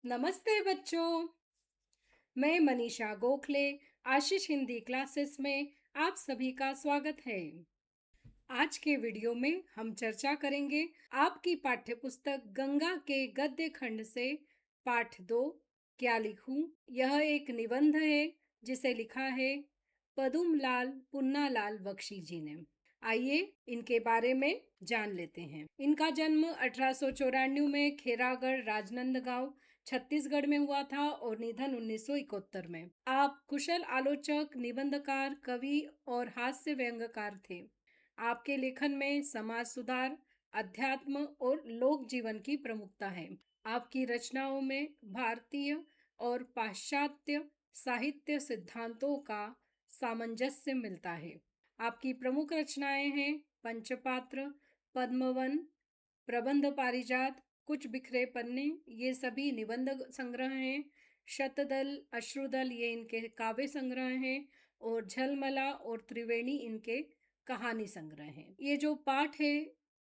नमस्ते बच्चों। मैं मनीषा गोखले आशीष हिंदी क्लासेस में आप सभी का स्वागत है। आज के वीडियो में हम चर्चा करेंगे आपकी पाठ्य पुस्तक गंगा के गद्य खंड से पाठ 2 क्या लिखूं। यह एक निबंध है जिसे लिखा है पदुमलाल पुन्नालाल बख्शी जी ने। आइए इनके बारे में जान लेते हैं। इनका जन्म 1894 में खेरागढ़ राजनंदगांव छत्तीसगढ़ में हुआ था और निधन 1971 में। आप कुशल आलोचक, निबंधकार, कवि और हास्य व्यंग्यकार थे। आपके लेखन में समाज सुधार, अध्यात्म और लोक जीवन की प्रमुखता है। आपकी रचनाओं में भारतीय और पाश्चात्य साहित्य सिद्धांतों का सामंजस्य मिलता है। आपकी प्रमुख रचनाएं हैं पंचपात्र, पद्मवन, प्रबंध पारिजात, कुछ बिखरे पन्ने, ये सभी निबंध संग्रह हैं। शतदल, अश्रुदल ये इनके काव्य संग्रह हैं और झलमला और त्रिवेणी इनके कहानी संग्रह हैं। ये जो पाठ है,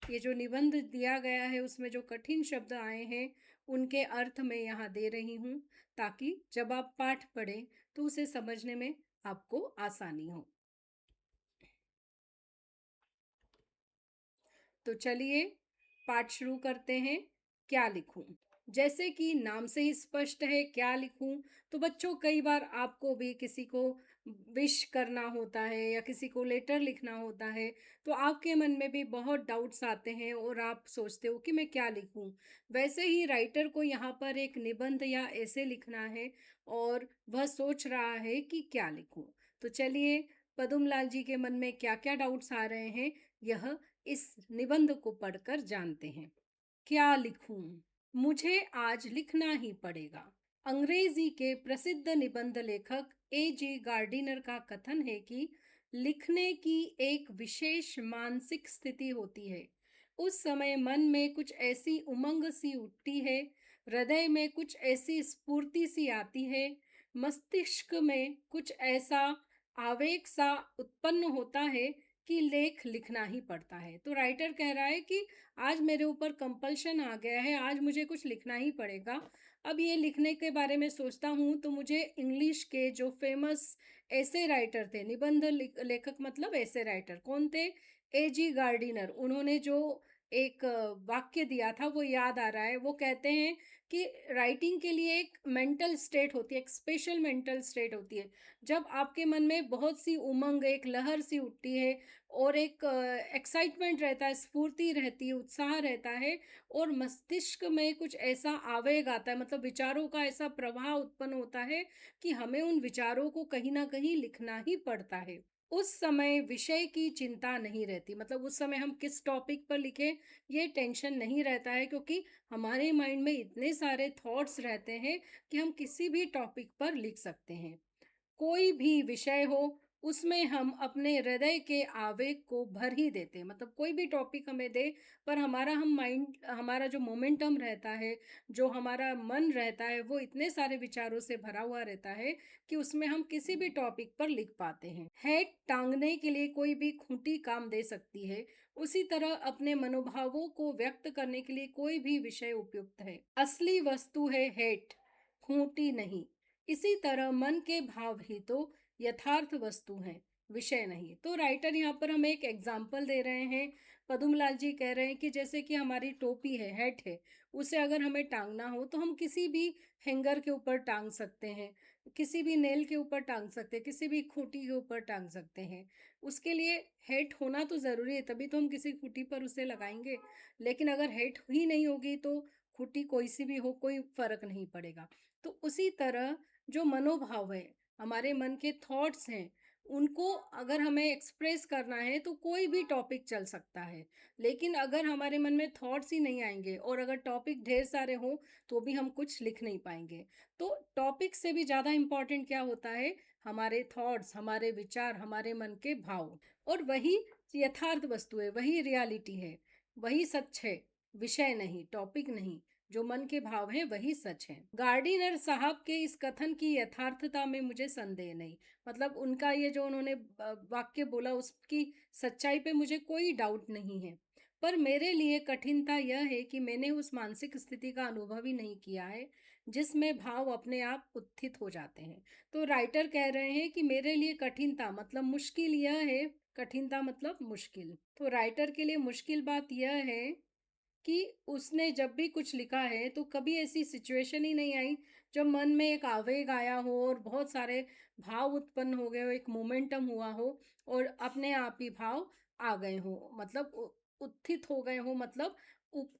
ये जो निबंध दिया गया है, उसमें जो कठिन शब्द आए हैं उनके अर्थ मैं यहाँ दे रही हूँ ताकि जब आप पाठ पढ़ें तो उसे समझने में आपको आसानी हो। तो चलिए पाठ शुरू करते हैं। क्या लिखूं? जैसे कि नाम से ही स्पष्ट है क्या लिखूं, तो बच्चों कई बार आपको भी किसी को विश करना होता है या किसी को लेटर लिखना होता है, तो आपके मन में भी बहुत डाउट्स आते हैं और आप सोचते हो कि मैं क्या लिखूं। वैसे ही राइटर को यहाँ पर एक निबंध या ऐसे लिखना है और वह सोच रहा है कि क्या लिखूं। तो चलिए पदुमलाल जी के मन में क्या क्या डाउट्स आ रहे हैं, यह इस निबंध को पढ़कर जानते हैं। क्या लिखूं? मुझे आज लिखना ही पड़ेगा। अंग्रेजी के प्रसिद्ध निबंध लेखक A.G. गार्डिनर का कथन है कि लिखने की एक विशेष मानसिक स्थिति होती है। उस समय मन में कुछ ऐसी उमंग सी उठती है, हृदय में कुछ ऐसी स्फूर्ति सी आती है, मस्तिष्क में कुछ ऐसा आवेग सा उत्पन्न होता है कि लेख लिखना ही पड़ता है। तो राइटर कह रहा है कि आज मेरे ऊपर कंपल्शन आ गया है, आज मुझे कुछ लिखना ही पड़ेगा। अब ये लिखने के बारे में सोचता हूँ तो मुझे इंग्लिश के जो फेमस ऐसे राइटर थे, निबंध लेखक मतलब ऐसे राइटर कौन थे? A.G. गार्डिनर। उन्होंने जो एक वाक्य दिया था वो याद आ रहा है। वो कहते हैं कि राइटिंग के लिए एक मेंटल स्टेट होती है, एक स्पेशल मेंटल स्टेट होती है, जब आपके मन में बहुत सी उमंग, एक लहर सी उठती है और एक एक्साइटमेंट रहता है, स्फूर्ति रहती है, उत्साह रहता है और मस्तिष्क में कुछ ऐसा आवेग आता है, मतलब विचारों का ऐसा प्रवाह उत्पन्न होता है कि हमें उन विचारों को कहीं ना कहीं लिखना ही पड़ता है। उस समय विषय की चिंता नहीं रहती, मतलब उस समय हम किस टॉपिक पर लिखें ये टेंशन नहीं रहता है, क्योंकि हमारे माइंड में इतने सारे थॉट्स रहते हैं कि हम किसी भी टॉपिक पर लिख सकते हैं। कोई भी विषय हो उसमें हम अपने हृदय के आवेग को भर ही देते हैं, मतलब कोई भी टॉपिक हमें दे पर हमारा जो मोमेंटम रहता है, जो हमारा मन रहता है, वो इतने सारे विचारों से भरा हुआ रहता है कि उसमें हम किसी भी टॉपिक पर लिख पाते हैं। हेड टांगने के लिए कोई भी खूंटी काम दे सकती है, उसी तरह अपने मनोभावों को व्यक्त करने के लिए कोई भी विषय उपयुक्त है। असली वस्तु है हेड, खूंटी नहीं। इसी तरह मन के भाव ही तो यथार्थ वस्तु हैं, विषय नहीं। तो राइटर यहाँ पर हमें एक एग्जाम्पल दे रहे हैं। पदुमलाल जी कह रहे हैं कि जैसे कि हमारी टोपी है, हैट है, उसे अगर हमें टांगना हो तो हम किसी भी हैंगर के ऊपर टांग सकते हैं, किसी भी नेल के ऊपर टांग सकते हैं, किसी भी खूंटी के ऊपर टांग सकते हैं। उसके लिए हेट होना तो ज़रूरी है, तभी तो हम किसी खूंटी पर उसे लगाएंगे। लेकिन अगर हेट ही नहीं होगी तो खूंटी कोई सी भी हो, कोई फर्क नहीं पड़ेगा। तो उसी तरह जो मनोभाव है, हमारे मन के थॉट्स हैं, उनको अगर हमें एक्सप्रेस करना है तो कोई भी टॉपिक चल सकता है। लेकिन अगर हमारे मन में थॉट्स ही नहीं आएंगे और अगर टॉपिक ढेर सारे हों तो भी हम कुछ लिख नहीं पाएंगे। तो टॉपिक से भी ज़्यादा इम्पॉर्टेंट क्या होता है? हमारे थॉट्स, हमारे विचार, हमारे मन के भाव। और वही यथार्थ वस्तु है, वही रियलिटी है, वही सच है, विषय नहीं, टॉपिक नहीं। जो मन के भाव हैं वही सच है। गार्डिनर साहब के इस कथन की यथार्थता में मुझे संदेह नहीं, मतलब उनका ये जो उन्होंने वाक्य बोला उसकी सच्चाई पे मुझे कोई डाउट नहीं है। पर मेरे लिए कठिनता यह है कि मैंने उस मानसिक स्थिति का अनुभव ही नहीं किया है जिसमें भाव अपने आप उत्थित हो जाते हैं। तो राइटर कह रहे हैं कि मेरे लिए कठिनता मतलब मुश्किल यह है, कठिनता मतलब मुश्किल। तो राइटर के लिए मुश्किल बात यह है कि उसने जब भी कुछ लिखा है तो कभी ऐसी सिचुएशन ही नहीं आई जब मन में एक आवेग आया हो और बहुत सारे भाव उत्पन्न हो गए हो, एक मोमेंटम हुआ हो और अपने आप ही भाव आ गए हो, मतलब उत्थित हो गए हो, मतलब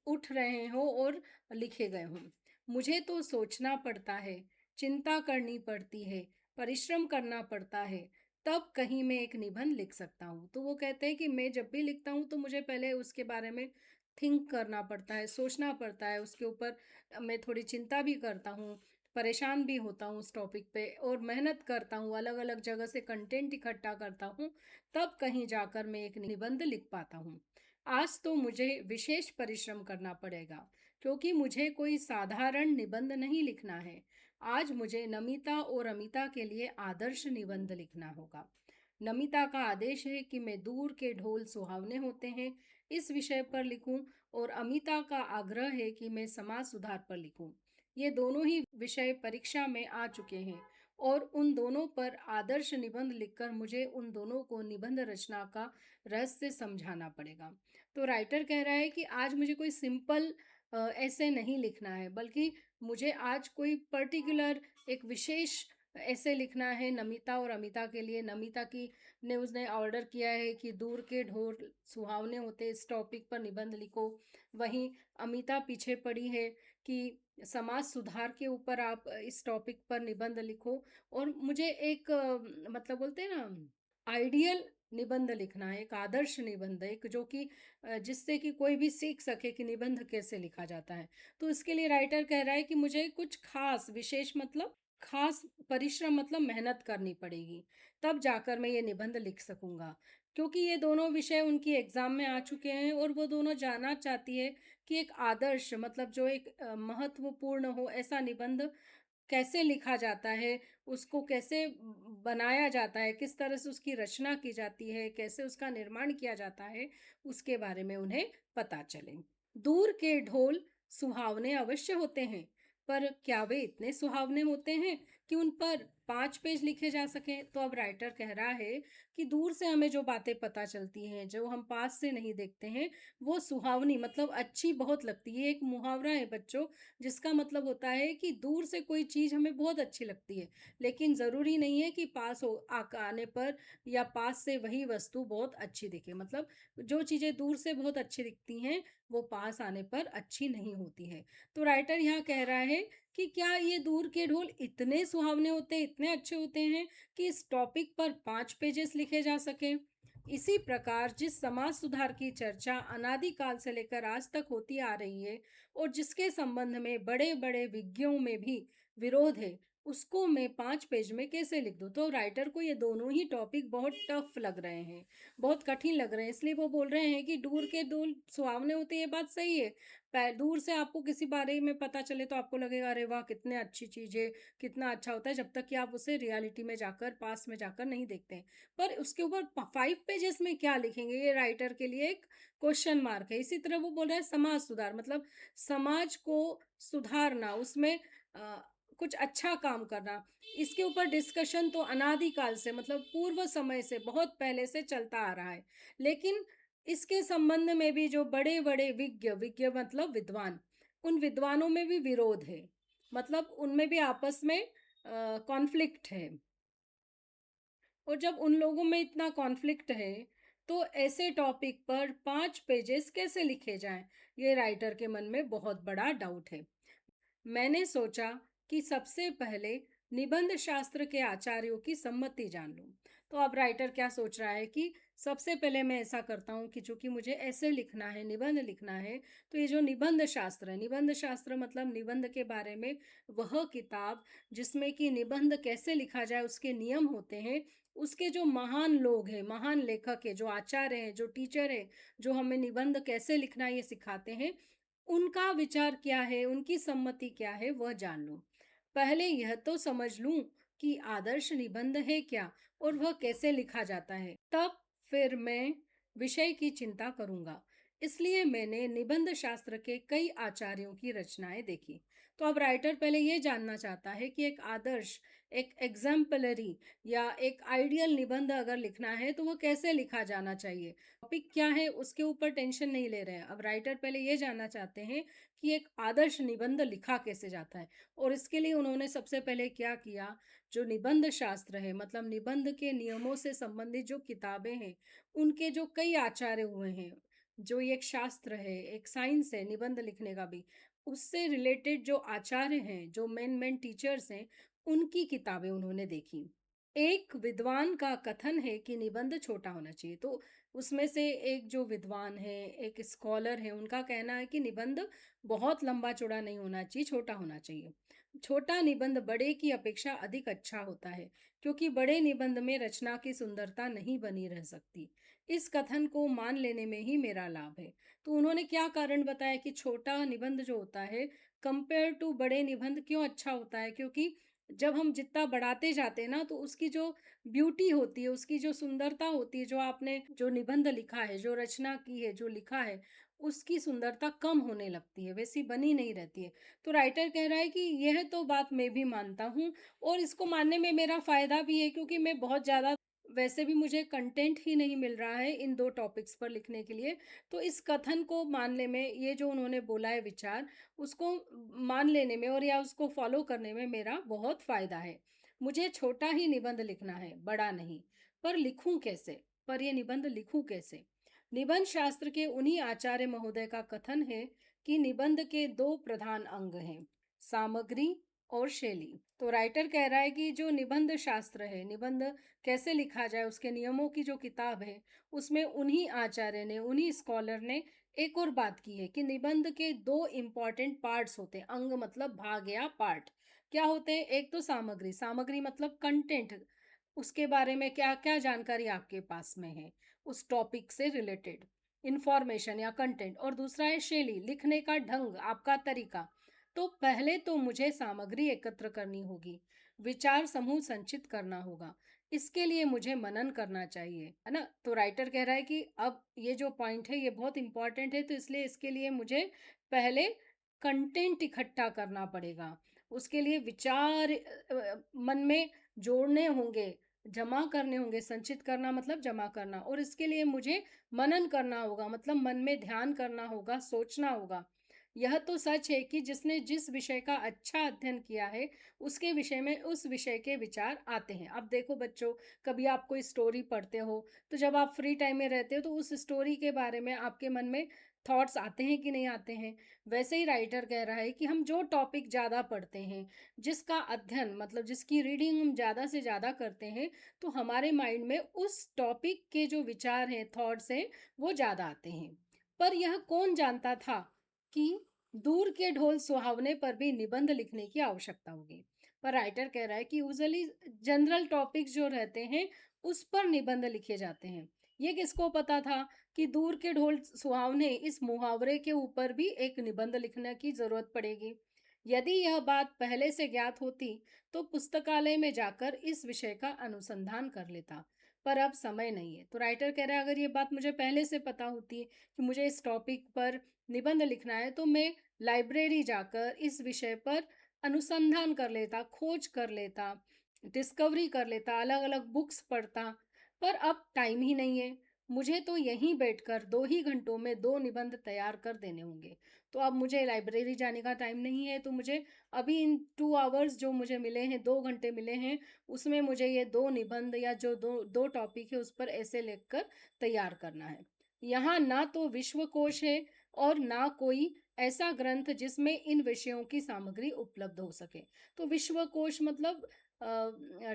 उठ रहे हो और लिखे गए हो। मुझे तो सोचना पड़ता है, चिंता करनी पड़ती है, परिश्रम करना पड़ता है, तब कहीं मैं एक निबंध लिख सकता हूँ। तो वो कहते हैं कि मैं जब भी लिखता हूँ तो मुझे पहले उसके बारे में थिंक करना पड़ता है, सोचना पड़ता है, उसके ऊपर मैं थोड़ी चिंता भी करता हूँ, परेशान भी होता हूँ उस टॉपिक पे और मेहनत करता हूँ, अलग-अलग जगह से कंटेंट इकट्ठा करता हूँ, तब कहीं जाकर मैं एक निबंध लिख पाता हूँ। आज तो मुझे विशेष परिश्रम करना पड़ेगा, क्योंकि मुझे कोई साधारण निबंध नहीं लिखना है। आज मुझे नमिता और अमिता के लिए आदर्श निबंध लिखना होगा। नमिता का आदेश है कि मैं दूर के ढोल सुहावने होते हैं इस विषय पर लिखूं और अमिता का आग्रह है कि मैं समाज सुधार पर लिखूं। ये दोनों ही विषय परीक्षा में आ चुके हैं और उन दोनों पर आदर्श निबंध लिखकर मुझे उन दोनों को निबंध रचना का रहस्य समझाना पड़ेगा। तो राइटर कह रहा है कि आज मुझे कोई सिंपल ऐसे नहीं लिखना है, बल्कि मुझे आज कोई पर्टिकुलर एक विशेष ऐसे लिखना है नमिता और अमिता के लिए। नमिता की ने उसने ऑर्डर किया है कि दूर के ढोल सुहावने होते इस टॉपिक पर निबंध लिखो। वहीं अमिता पीछे पड़ी है कि समाज सुधार के ऊपर आप इस टॉपिक पर निबंध लिखो और मुझे एक मतलब बोलते हैं ना आइडियल निबंध लिखना है, एक आदर्श निबंध, एक जो कि जिससे कि कोई भी सीख सके कि निबंध कैसे लिखा जाता है। तो इसके लिए राइटर कह रहा है कि मुझे कुछ खास विशेष मतलब खास परिश्रम मतलब मेहनत करनी पड़ेगी, तब जाकर मैं ये निबंध लिख सकूँगा। क्योंकि ये दोनों विषय उनकी एग्ज़ाम में आ चुके हैं और वो दोनों जानना चाहती है कि एक आदर्श मतलब जो एक महत्वपूर्ण हो ऐसा निबंध कैसे लिखा जाता है, उसको कैसे बनाया जाता है, किस तरह से उसकी रचना की जाती है, कैसे उसका निर्माण किया जाता है, उसके बारे में उन्हें पता चले। दूर के ढोल सुहावने अवश्य होते हैं, पर क्या वे इतने सुहावने होते हैं कि उन पर 5 पेज लिखे जा सकें? तो अब राइटर कह रहा है कि दूर से हमें जो बातें पता चलती हैं, जो हम पास से नहीं देखते हैं, वो सुहावनी मतलब अच्छी बहुत लगती है। एक मुहावरा है बच्चों, जिसका मतलब होता है कि दूर से कोई चीज़ हमें बहुत अच्छी लगती है, लेकिन ज़रूरी नहीं है कि पास हो आने पर या पास से वही वस्तु बहुत अच्छी दिखे। मतलब जो चीज़ें दूर से बहुत अच्छी दिखती हैं, वो पास आने पर अच्छी नहीं होती है। तो राइटर यहाँ कह रहा है कि क्या ये दूर के ढोल इतने सुहावने होते हैं, इतने अच्छे होते हैं कि इस टॉपिक पर 5 पेजेस लिखे जा सकें? इसी प्रकार जिस समाज सुधार की चर्चा अनादिकाल से लेकर आज तक होती आ रही है और जिसके संबंध में बड़े-बड़े विज्ञों में भी विरोध है, उसको मैं 5 पेज में कैसे लिख दूँ? तो राइटर को ये दोनों ही टॉपिक बहुत टफ लग रहे हैं, बहुत कठिन लग रहे हैं, इसलिए वो बोल रहे हैं कि दूर के ढोल सुहावने होते हैं, ये बात सही है। दूर से आपको किसी बारे में पता चले तो आपको लगेगा अरे वाह! कितने अच्छी चीज़ है, कितना अच्छा होता है, जब तक कि आप उसे रियलिटी में जाकर, पास में जाकर नहीं देखते हैं। पर उसके ऊपर 5 पेजेस में क्या लिखेंगे, ये राइटर के लिए एक क्वेश्चन मार्क है। इसी तरह वो बोल रहा है समाज सुधार मतलब समाज को सुधारना, उसमें कुछ अच्छा काम करना। इसके ऊपर डिस्कशन तो अनादिकाल से मतलब पूर्व समय से बहुत पहले से चलता आ रहा है। लेकिन इसके संबंध में भी जो बड़े-बड़े विज्ञ मतलब विद्वान, उन विद्वानों में भी विरोध है। मतलब उनमें भी आपस में कॉन्फ्लिक्ट है। और जब उन लोगों में इतना कॉन्फ्लिक्ट है, तो ऐसे टॉपिक पर 5 पेजेस कैसे लिखे जाएँ? ये राइटर के मन में बहुत बड़ा डाउट है। मैंने सोचा कि सबसे पहले निबंध शास्त्र के आचार्यों की सम्मति जान लूं। तो अब राइटर क्या सोच रहा है कि सबसे पहले मैं ऐसा करता हूँ कि चूंकि मुझे ऐसे लिखना है, निबंध लिखना है, तो ये जो निबंध शास्त्र है, निबंध शास्त्र मतलब निबंध के बारे में वह किताब जिसमें कि निबंध कैसे लिखा जाए उसके नियम होते हैं, उसके जो महान लोग हैं, महान लेखक हैं, जो आचार्य हैं, जो टीचर हैं, जो हमें निबंध कैसे लिखना है ये सिखाते हैं, उनका विचार क्या है, उनकी सम्मति क्या है, वह जान लूँ। पहले यह तो समझ लूँ कि आदर्श निबंध है क्या और वह कैसे लिखा जाता है। तब फिर मैं विषय की चिंता करूँगा। इसलिए मैंने निबंध शास्त्र के कई आचार्यों की रचनाएं देखी। तो अब राइटर पहले ये जानना चाहता है कि एक आदर्श, एक एग्जाम्पलरी या एक आइडियल निबंध अगर लिखना है तो वो कैसे लिखा जाना चाहिए, टॉपिक क्या है, उसके ऊपर टेंशन नहीं ले रहे हैं। अब राइटर पहले ये जानना चाहते हैं कि एक आदर्श निबंध लिखा कैसे जाता है। और इसके लिए उन्होंने सबसे पहले क्या किया, जो निबंध शास्त्र है, मतलब निबंध के नियमों से संबंधित जो किताबें हैं, उनके जो कई आचार्य हुए हैं, जो ये एक शास्त्र है, एक साइंस है निबंध लिखने का भी, उससे रिलेटेड जो आचार्य हैं, जो मेन मेन टीचर्स हैं, उनकी किताबें उन्होंने देखी। एक विद्वान का कथन है कि निबंध छोटा होना चाहिए। तो उसमें से एक जो विद्वान है, एक स्कॉलर है, उनका कहना है कि निबंध बहुत लंबा चौड़ा नहीं होना चाहिए, छोटा होना चाहिए। छोटा निबंध बड़े की अपेक्षा अधिक अच्छा होता है, क्योंकि बड़े निबंध में रचना की सुंदरता नहीं बनी रह सकती। इस कथन को मान लेने में ही मेरा लाभ है। तो उन्होंने क्या कारण बताया कि छोटा निबंध जो होता है, कंपेयर टू बड़े निबंध क्यों अच्छा होता है, क्योंकि जब हम जितना बढ़ाते जाते हैं ना, तो उसकी जो ब्यूटी होती है, उसकी जो सुंदरता होती है, जो आपने जो निबंध लिखा है, जो रचना की है, जो लिखा है, उसकी सुंदरता कम होने लगती है, वैसी बनी नहीं रहती है। तो राइटर कह रहा है कि यह तो बात मैं भी मानता हूँ, और इसको मानने में मेरा फ़ायदा भी है, क्योंकि मैं बहुत ज़्यादा, वैसे भी मुझे कंटेंट ही नहीं मिल रहा है इन 2 टॉपिक्स पर लिखने के लिए। तो इस कथन को मानने में, ये जो उन्होंने बोला है विचार, उसको मान लेने में और या उसको फ़ॉलो करने में मेरा बहुत फ़ायदा है। मुझे छोटा ही निबंध लिखना है, बड़ा नहीं। पर लिखूँ कैसे? पर ये निबंध लिखूँ कैसे? निबंध शास्त्र के उन्हीं आचार्य महोदय का कथन है कि निबंध के 2 प्रधान अंग हैं, सामग्री और शैली। तो राइटर कह रहा है कि जो निबंध शास्त्र है, निबंध कैसे लिखा जाए, उसके नियमों की जो किताब है, उसमें उन्हीं आचार्य ने, उन्हीं स्कॉलर ने एक और बात की है कि निबंध के 2 इम्पॉर्टेंट पार्ट्स होते हैं। अंग मतलब भाग या पार्ट। क्या होते हैं? एक तो सामग्री, सामग्री मतलब कंटेंट, उसके बारे में क्या-क्या जानकारी आपके पास में है, उस टॉपिक से रिलेटेड इंफॉर्मेशन या कंटेंट। और दूसरा है शैली, लिखने का ढंग, आपका तरीका। तो पहले तो मुझे सामग्री एकत्र करनी होगी, विचार समूह संचित करना होगा। इसके लिए मुझे मनन करना चाहिए, है ना? तो राइटर कह रहा है कि अब ये जो पॉइंट है, ये बहुत इंपॉर्टेंट है, तो इसलिए इसके लिए मुझे पहले कंटेंट इकट्ठा करना पड़ेगा। उसके लिए विचार मन में जोड़ने होंगे, जमा करने होंगे। संचित करना मतलब जमा करना, और इसके लिए मुझे मनन करना होगा, मतलब मन में ध्यान करना होगा, सोचना होगा। यह तो सच है कि जिसने जिस विषय का अच्छा अध्ययन किया है, उसके विषय में उस विषय के विचार आते हैं। अब देखो बच्चों, कभी आप कोई स्टोरी पढ़ते हो, तो जब आप फ्री टाइम में रहते हो, तो उस स्टोरी के बारे में आपके मन में थॉट्स आते हैं कि नहीं आते हैं? वैसे ही राइटर कह रहा है कि हम जो टॉपिक ज़्यादा पढ़ते हैं, जिसका अध्ययन मतलब जिसकी रीडिंग हम ज़्यादा से ज़्यादा करते हैं, तो हमारे माइंड में उस टॉपिक के जो विचार हैं, थॉट्स हैं, वो ज़्यादा आते हैं। पर यह कौन जानता था कि दूर के ढोल सुहावने पर भी निबंध लिखने की आवश्यकता होगी। पर राइटर कह रहा है कि यूजुअली जनरल टॉपिक्स जो रहते हैं, उस पर निबंध लिखे जाते हैं। ये किसको पता था कि दूर के ढोल सुहावने, इस मुहावरे के ऊपर भी एक निबंध लिखने की जरूरत पड़ेगी। यदि यह बात पहले से ज्ञात होती, तो पुस्तकालय में जाकर इस विषय का अनुसंधान कर लेता। पर अब समय नहीं है। तो राइटर कह रहा है, अगर ये बात मुझे पहले से पता होती कि मुझे इस टॉपिक पर निबंध लिखना है, तो मैं लाइब्रेरी जाकर इस विषय पर अनुसंधान कर लेता, खोज कर लेता, डिस्कवरी कर लेता, अलग-अलग बुक्स पढ़ता। पर अब टाइम ही नहीं है। मुझे तो यहीं बैठकर 2 ही घंटों में 2 निबंध तैयार कर देने होंगे। तो अब मुझे लाइब्रेरी जाने का टाइम नहीं है, तो मुझे अभी इन 2 आवर्स जो मुझे मिले हैं, 2 घंटे मिले हैं, उसमें मुझे ये 2 निबंध या जो 2 टॉपिक है, उस पर ऐसे लिखकर तैयार करना है। यहाँ ना तो विश्वकोश है और ना कोई ऐसा ग्रंथ जिसमें इन विषयों की सामग्री उपलब्ध हो सके। तो विश्वकोश मतलब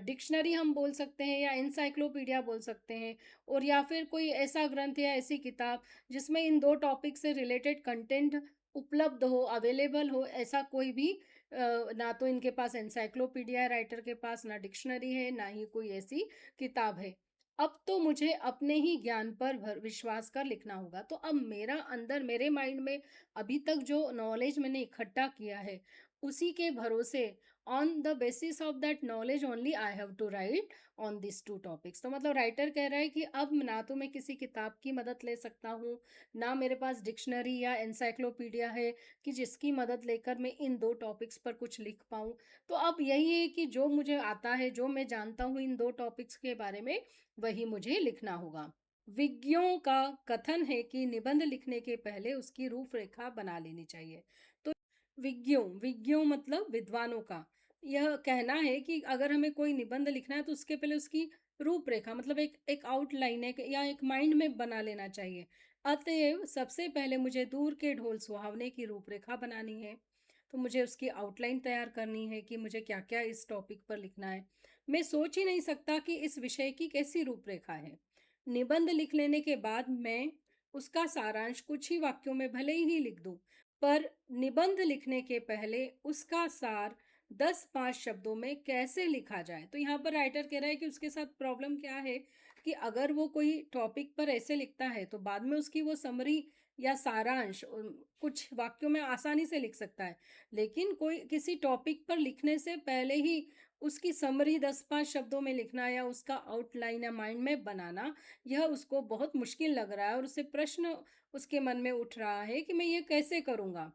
डिक्शनरी हम बोल सकते हैं, या एनसाइक्लोपीडिया बोल सकते हैं, और या फिर कोई ऐसा ग्रंथ या ऐसी किताब जिसमें इन 2 टॉपिक से रिलेटेड कंटेंट उपलब्ध हो, अवेलेबल हो, ऐसा कोई भी ना तो इनके पास एनसाइक्लोपीडिया है राइटर के पास, ना डिक्शनरी है, ना ही कोई ऐसी किताब है। अब तो मुझे अपने ही ज्ञान पर विश्वास कर लिखना होगा। तो अब मेरा अंदर, मेरे माइंड में अभी तक जो नॉलेज मैंने इकट्ठा किया है, उसी के भरोसे on the basis of that knowledge only I have to write on this two topics. तो मतलब राइटर कह रहा है कि अब ना तो मैं किसी किताब की मदद ले सकता हूँ, ना मेरे पास डिक्शनरी या एनसाइक्लोपीडिया है कि जिसकी मदद लेकर मैं इन दो टॉपिक्स पर कुछ लिख पाऊँ। तो अब यही है कि जो मुझे आता है, जो मैं जानता हूँ इन दो टॉपिक्स के बारे में, वही मुझे लिखना होगा। विज्ञों का कथन है कि निबंध लिखने के पहले उसकी रूपरेखा बना लेनी चाहिए। तो विज्ञों विज्ञों मतलब विद्वानों का यह कहना है कि अगर हमें कोई निबंध लिखना है तो उसके पहले उसकी रूपरेखा मतलब एक एक आउटलाइन है या एक माइंड में बना लेना चाहिए। अतएव सबसे पहले मुझे दूर के ढोल सुहावने की रूपरेखा बनानी है। तो मुझे उसकी आउटलाइन तैयार करनी है कि मुझे क्या क्या इस टॉपिक पर लिखना है। मैं सोच ही नहीं सकता कि इस विषय की कैसी रूपरेखा है। निबंध लिख लेने के बाद मैं उसका सारांश कुछ ही वाक्यों में भले ही लिख दूं, पर निबंध लिखने के पहले उसका सार 10-5 शब्दों में कैसे लिखा जाए। तो यहाँ पर राइटर कह रहा है कि उसके साथ प्रॉब्लम क्या है कि अगर वो कोई टॉपिक पर ऐसे लिखता है तो बाद में उसकी वो समरी या सारांश कुछ वाक्यों में आसानी से लिख सकता है, लेकिन कोई किसी टॉपिक पर लिखने से पहले ही उसकी समरी 10-5 शब्दों में लिखना या उसका आउटलाइन या माइंड में बनाना, यह उसको बहुत मुश्किल लग रहा है और उसे प्रश्न उसके मन में उठ रहा है कि मैं ये कैसे करूँगा?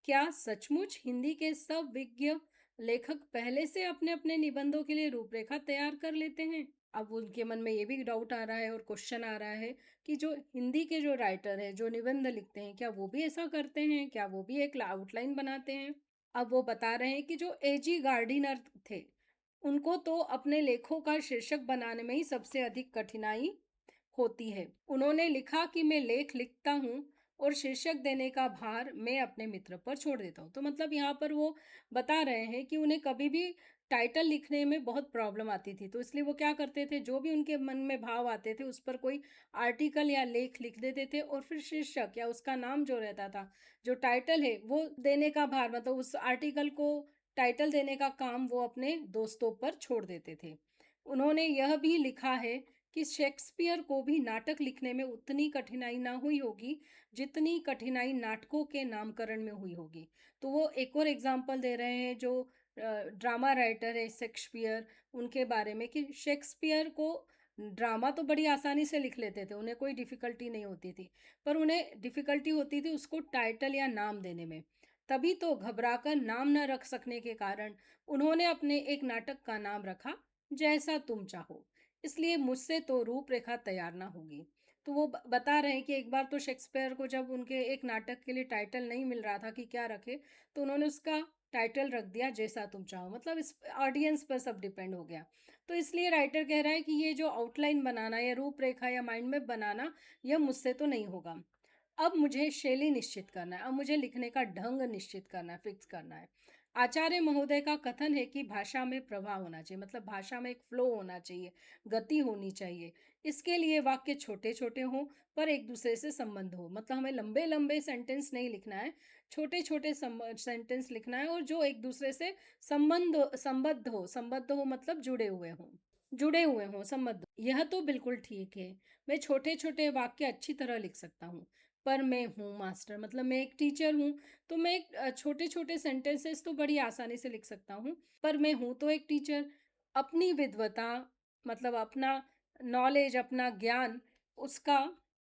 क्या सचमुच हिंदी के सब विज्ञ लेखक पहले से अपने अपने निबंधों के लिए रूपरेखा तैयार कर लेते हैं? अब उनके मन में ये भी डाउट आ रहा है और क्वेश्चन आ रहा है कि जो हिंदी के जो राइटर हैं, जो निबंध लिखते हैं, क्या वो भी ऐसा करते हैं? क्या वो भी एक आउटलाइन बनाते हैं? अब वो बता रहे हैं कि जो एजी गार्डिनर थे, उनको तो अपने लेखों का शीर्षक बनाने में ही सबसे अधिक कठिनाई होती है। उन्होंने लिखा कि मैं लेख लिखता हूँ और शीर्षक देने का भार मैं अपने मित्र पर छोड़ देता हूँ। तो मतलब यहाँ पर वो बता रहे हैं कि उन्हें कभी भी टाइटल लिखने में बहुत प्रॉब्लम आती थी, तो इसलिए वो क्या करते थे, जो भी उनके मन में भाव आते थे उस पर कोई आर्टिकल या लेख लिख देते थे और फिर शीर्षक या उसका नाम जो रहता था, जो टाइटल है, वो देने का भार मतलब उस आर्टिकल को टाइटल देने का काम वो अपने दोस्तों पर छोड़ देते थे। उन्होंने यह भी लिखा है कि शेक्सपियर को भी नाटक लिखने में उतनी कठिनाई ना हुई होगी जितनी कठिनाई नाटकों के नामकरण में हुई होगी। तो वो एक और एग्जाम्पल दे रहे हैं जो ड्रामा राइटर है शेक्सपियर, उनके बारे में कि शेक्सपियर को ड्रामा तो बड़ी आसानी से लिख लेते थे, उन्हें कोई डिफ़िकल्टी नहीं होती थी, पर उन्हें डिफ़िकल्टी होती थी उसको टाइटल या नाम देने में। तभी तो घबराकर नाम न रख सकने के कारण उन्होंने अपने एक नाटक का नाम रखा, जैसा तुम चाहो। इसलिए मुझसे तो रूपरेखा तैयार ना होगी। तो वो बता रहे हैं कि एक बार तो शेक्सपियर को जब उनके एक नाटक के लिए टाइटल नहीं मिल रहा था कि क्या रखे, तो उन्होंने उसका टाइटल रख दिया जैसा तुम चाहो, मतलब इस ऑडियंस पर सब डिपेंड हो गया। तो इसलिए राइटर कह रहा है कि ये जो आउटलाइन बनाना या रूपरेखा या माइंड में बनाना, यह मुझसे तो नहीं होगा। अब मुझे शैली निश्चित करना है, अब मुझे लिखने का ढंग निश्चित करना है, फिक्स करना है। आचार्य महोदय का कथन है कि भाषा में प्रवाह होना चाहिए, मतलब भाषा में एक फ्लो होना चाहिए, गति होनी चाहिए। इसके लिए वाक्य छोटे छोटे हों पर एक दूसरे से संबंध हो, मतलब हमें लंबे लंबे सेंटेंस नहीं लिखना है, छोटे छोटे सेंटेंस लिखना है और जो एक दूसरे से संबद्ध हो मतलब जुड़े हुए हों, संबद्ध। यह तो बिल्कुल ठीक है, मैं छोटे छोटे वाक्य अच्छी तरह लिख सकता हूँ, पर मैं हूँ मास्टर, मतलब मैं एक टीचर हूँ, तो मैं छोटे छोटे सेंटेंसेस तो बड़ी आसानी से लिख सकता हूँ, पर मैं हूँ तो एक टीचर। अपनी विद्वता मतलब अपना नॉलेज, अपना ज्ञान, उसका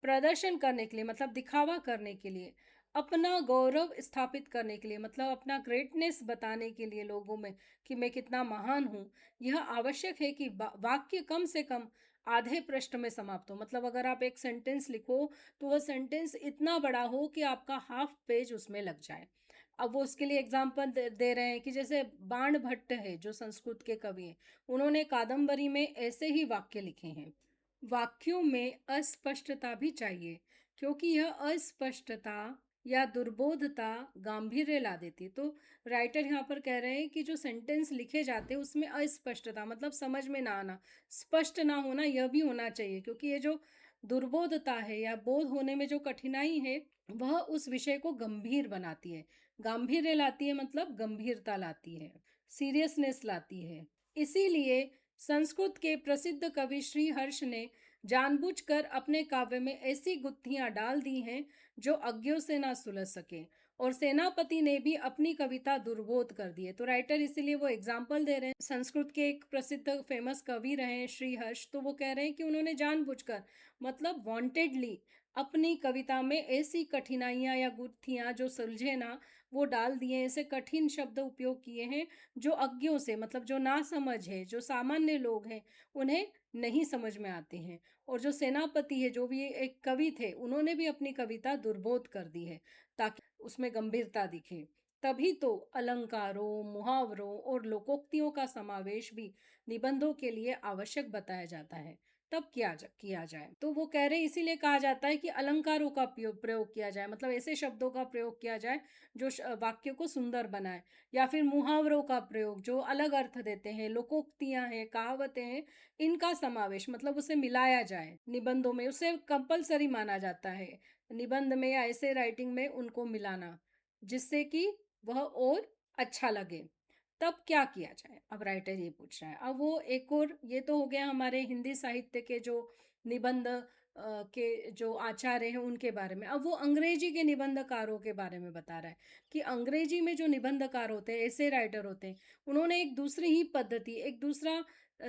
प्रदर्शन करने के लिए मतलब दिखावा करने के लिए, अपना गौरव स्थापित करने के लिए मतलब अपना ग्रेटनेस बताने के लिए लोगों में कि मैं कितना महान हूँ, यह आवश्यक है कि वाक्य कम से कम आधे पृष्ठ में समाप्त हो। मतलब अगर आप एक सेंटेंस लिखो तो वह सेंटेंस इतना बड़ा हो कि आपका हाफ पेज उसमें लग जाए। अब वो उसके लिए एग्जाम्पल दे रहे हैं कि जैसे बाण भट्ट है जो संस्कृत के कवि हैं, उन्होंने कादम्बरी में ऐसे ही वाक्य लिखे हैं। वाक्यों में अस्पष्टता भी चाहिए, क्योंकि यह अस्पष्टता या दुर्बोधता गांभीर्य ला देती। तो राइटर यहाँ पर कह रहे हैं कि जो सेंटेंस लिखे जाते हैं उसमें अस्पष्टता मतलब समझ में ना आना, स्पष्ट ना होना, यह भी होना चाहिए, क्योंकि ये जो दुर्बोधता है या बोध होने में जो कठिनाई है, वह उस विषय को गंभीर बनाती है। गांभीर्य लाती है मतलब गंभीरता लाती है, सीरियसनेस लाती है। इसीलिए संस्कृत के प्रसिद्ध कवि श्री हर्ष ने जानबूझकर अपने काव्य में ऐसी गुत्थियां डाल दी हैं जो अज्ञों से ना सुलझ सके और सेनापति ने भी अपनी कविता दुर्बोध कर दी है। तो राइटर इसीलिए वो एग्जाम्पल दे रहे हैं। संस्कृत के एक प्रसिद्ध फेमस कवि रहे हैं श्रीहर्ष, तो वो कह रहे हैं कि उन्होंने जानबूझकर मतलब वांटेडली अपनी कविता में ऐसी कठिनाइयाँ या गुत्थियाँ जो सुलझे ना, वो डाल दिए, ऐसे कठिन शब्द उपयोग किए हैं जो अज्ञों से मतलब जो ना समझ है, जो सामान्य लोग हैं, उन्हें नहीं समझ में आते हैं। और जो सेनापति है, जो भी एक कवि थे, उन्होंने भी अपनी कविता दुर्बोध कर दी है ताकि उसमें गंभीरता दिखे। तभी तो अलंकारों, मुहावरों और लोकोक्तियों का समावेश भी निबंधों के लिए आवश्यक बताया जाता है। तब किया जाए, तो वो कह रहे इसीलिए कहा जाता है कि अलंकारों का प्रयोग किया जाए, मतलब ऐसे शब्दों का प्रयोग किया जाए जो वाक्य को सुंदर बनाए, या फिर मुहावरों का प्रयोग जो अलग अर्थ देते हैं, लोकोक्तियां हैं, कहावतें हैं, इनका समावेश मतलब उसे मिलाया जाए निबंधों में, उसे कंपलसरी माना जाता है निबंध में या ऐसे राइटिंग में उनको मिलाना, जिससे कि वह और अच्छा लगे। तब क्या किया जाए? अब राइटर ये पूछ रहा है। अब वो एक और, ये तो हो गया हमारे हिंदी साहित्य के जो निबंध के जो आचार्य हैं उनके बारे में। अब वो अंग्रेजी के निबंधकारों के बारे में बता रहा है कि अंग्रेजी में जो निबंधकार होते हैं, ऐसे राइटर होते हैं, उन्होंने एक दूसरी ही पद्धति, एक दूसरा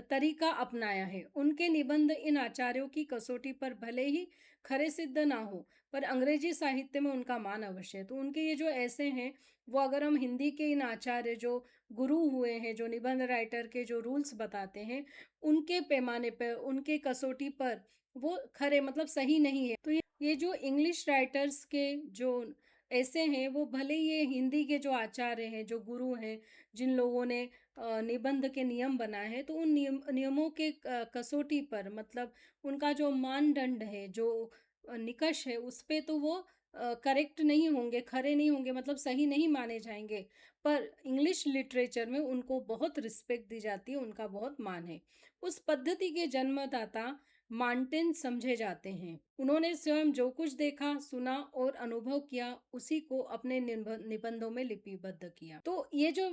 तरीका अपनाया है। उनके निबंध इन आचार्यों की कसौटी पर भले ही खरे सिद्ध ना हो, पर अंग्रेजी साहित्य में उनका मान अवश्य है। तो उनके ये जो ऐसे हैं, वो अगर हम हिंदी के इन आचार्य जो गुरु हुए हैं, जो निबंध राइटर के जो रूल्स बताते हैं, उनके पैमाने पर, उनके कसौटी पर वो खरे मतलब सही नहीं है। तो ये जो इंग्लिश राइटर्स के जो ऐसे हैं, वो भले ये हिंदी के जो आचार्य हैं, जो गुरु हैं, जिन लोगों ने निबंध के नियम बनाए हैं, तो उन नियमों के कसौटी पर मतलब उनका जो मानदंड है, जो निकष है, उस पे तो वो करेक्ट नहीं होंगे, खरे नहीं होंगे, मतलब सही नहीं माने जाएंगे। पर इंग्लिश लिटरेचर में उनको बहुत रिस्पेक्ट दी जाती है, उनका बहुत मान है। उस पद्धति के जन्मदाता मार्टिन समझे जाते हैं। उन्होंने स्वयं जो कुछ देखा, सुना और अनुभव किया, उसी को अपने निबंधों में लिपिबद्ध किया। तो ये जो